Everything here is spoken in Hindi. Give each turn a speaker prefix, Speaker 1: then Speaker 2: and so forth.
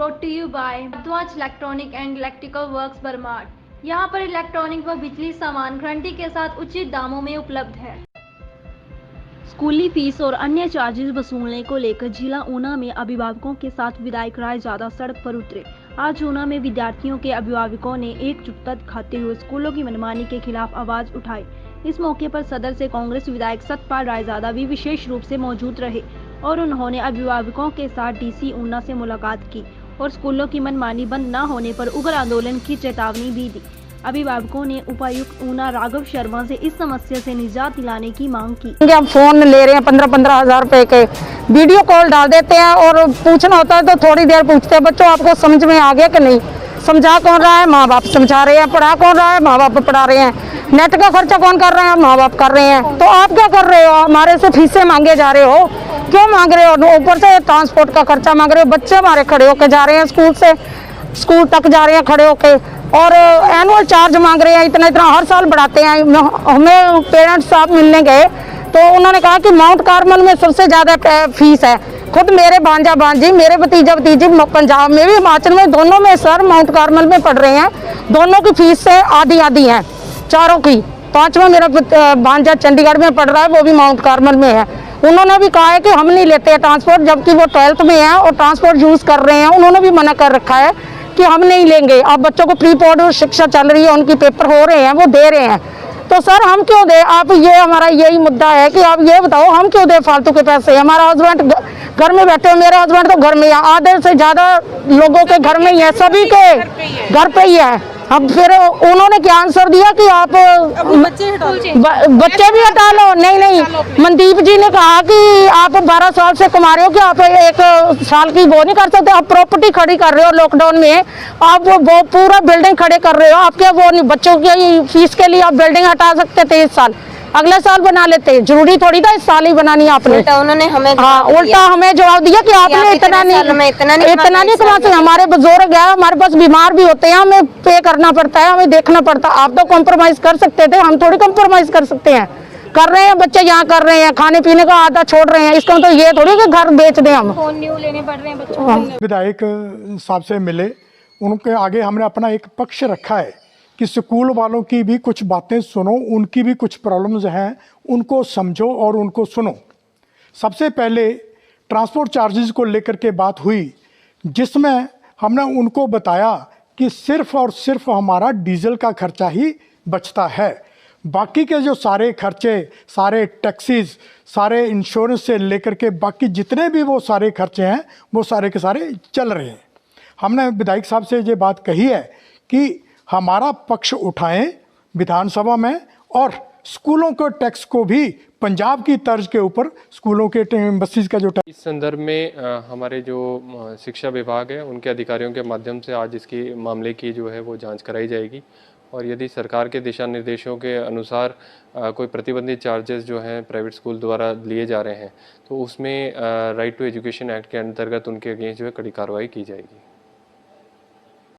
Speaker 1: brought to you by Bharadwaj electronic and electrical works बरमाड। यहाँ पर इलेक्ट्रॉनिक व बिजली सामान गारंटी के साथ उचित दामों में उपलब्ध है। स्कूली फीस और अन्य चार्जेस वसूलने को लेकर जिला ऊना में अभिभावकों के साथ विधायक राय ज़्यादा सड़क पर उतरे। आज ऊना में विद्यार्थियों के अभिभावकों ने एकजुटता दिखाते हुए स्कूलों की मनमानी के खिलाफ आवाज उठाई। इस मौके पर सदर से कांग्रेस विधायक सतपाल रायजादा भी विशेष रूप से मौजूद रहे और उन्होंने अभिभावकों के साथ डीसी ऊना से मुलाकात की और स्कूलों की मनमानी बंद न होने पर उग्र आंदोलन की चेतावनी भी दी। अभिभावकों ने उपायुक्त ऊना राघव शर्मा से इस समस्या से निजात दिलाने की मांग की।
Speaker 2: हम फोन ले रहे हैं 15-15 हजार रुपए के, वीडियो कॉल डाल देते हैं और पूछना होता है तो थोड़ी देर पूछते हैं बच्चों आपको समझ में आ गया कि नहीं। समझा कौन रहा है? माँ बाप समझा रहे हैं। पढ़ा कौन रहा है? माँ बाप पढ़ा रहे हैं। नेट का खर्चा कौन कर रहे हैं? माँ बाप कर रहे हैं। तो आप क्या कर रहे हो? हमारे से फीसें मांगे जा रहे हो, क्यों मांग रहे हो? ऊपर से ट्रांसपोर्ट का खर्चा मांग रहे हो। बच्चे हमारे खड़े होके जा रहे हैं, स्कूल तक जा रहे हैं खड़े होके, और एनुअल चार्ज मांग रहे हैं। इतना हर साल बढ़ाते हैं। हमें पेरेंट्स साहब मिलने गए तो उन्होंने कहा कि माउंट कार्मल में सबसे ज्यादा फीस है। खुद मेरे भांजा भांजी, मेरे भतीजा भतीजी पंजाब में भी, हिमाचल में, दोनों में सर माउंट कार्मल में पढ़ रहे हैं। दोनों की फीस से आधी है, चारों की। 5वां मेरा भांजा चंडीगढ़ में पढ़ रहा है, वो भी माउंट कार्मल में है। उन्होंने भी कहा है कि हम नहीं लेते हैं ट्रांसपोर्ट, जबकि वो 12th में है और ट्रांसपोर्ट यूज कर रहे हैं। उन्होंने भी मना कर रखा है कि हम नहीं लेंगे। अब बच्चों को प्री बोर्ड शिक्षा चल रही है, उनकी पेपर हो रहे हैं, वो दे रहे हैं। तो सर हम क्यों दे? आप ये हमारा यही मुद्दा है कि आप ये बताओ हम क्यों दे फालतू के पैसे? हमारा हस्बैंड घर में बैठे हो, मेरा हस्बैंड तो घर में है, आधे से ज्यादा लोगों के घर में ही है, सभी के घर पे ही है। अब फिर उन्होंने क्या आंसर दिया कि आप बच्चे भी हटा लो। नहीं, मनदीप जी ने कहा कि आप 12 साल से कमा रहे हो कि आप 1 साल की वो नहीं कर सकते? आप प्रॉपर्टी खड़ी कर रहे हो लॉकडाउन में, आप वो पूरा बिल्डिंग खड़े कर रहे हो। आपके वो नहीं, बच्चों की फीस के लिए आप बिल्डिंग हटा सकते थे इस साल, अगले साल बना लेते। जरूरी थोड़ी था इस साल ही बनानी आपने।
Speaker 3: उन्होंने हमें
Speaker 2: उल्टा हमें जवाब दिया कि आपने इतना नहीं कमा सकते। हमारे बुजुर्ग है, हमारे पास बीमार भी होते हैं, हमें पे करना पड़ता है, हमें देखना पड़ता है। आप तो कॉम्प्रोमाइज कर सकते थे, हम थोड़ी कॉम्प्रोमाइज कर सकते हैं। कर रहे हैं बच्चे, यहाँ कर रहे हैं, खाने पीने का आधा छोड़ रहे हैं। इसका तो ये थोड़ी कि घर बेच दें हम।
Speaker 1: फोन न्यू लेने पड़ रहे हैं बच्चों।
Speaker 4: विधायक साहब से मिले, उनके आगे हमने अपना एक पक्ष रखा है कि स्कूल वालों की भी कुछ बातें सुनो, उनकी भी कुछ प्रॉब्लम्स हैं, उनको समझो और उनको सुनो। सबसे पहले ट्रांसपोर्ट चार्जेस को लेकर के बात हुई, जिसमें हमने उनको बताया कि सिर्फ और सिर्फ हमारा डीजल का खर्चा ही बचता है। बाकी के जो सारे खर्चे, सारे टैक्सीज, सारे इंश्योरेंस से लेकर के बाकी जितने भी वो सारे खर्चे हैं, वो सारे के सारे चल रहे हैं। हमने विधायक साहब से ये बात कही है कि हमारा पक्ष उठाएं विधानसभा में, और स्कूलों के टैक्स को भी पंजाब की तर्ज के ऊपर स्कूलों के बसेस का जो टैक्स।
Speaker 5: इस संदर्भ में हमारे जो शिक्षा विभाग है उनके अधिकारियों के माध्यम से आज इसकी मामले की जो है वो जांच कराई जाएगी, और यदि सरकार के दिशा निर्देशों के अनुसार कोई प्रतिबंधित चार्जेस जो हैं प्राइवेट स्कूल द्वारा लिए जा रहे हैं तो उसमें राइट टू एजुकेशन एक्ट के अंतर्गत उनके अगेंस्ट जो है कड़ी कार्रवाई की जाएगी।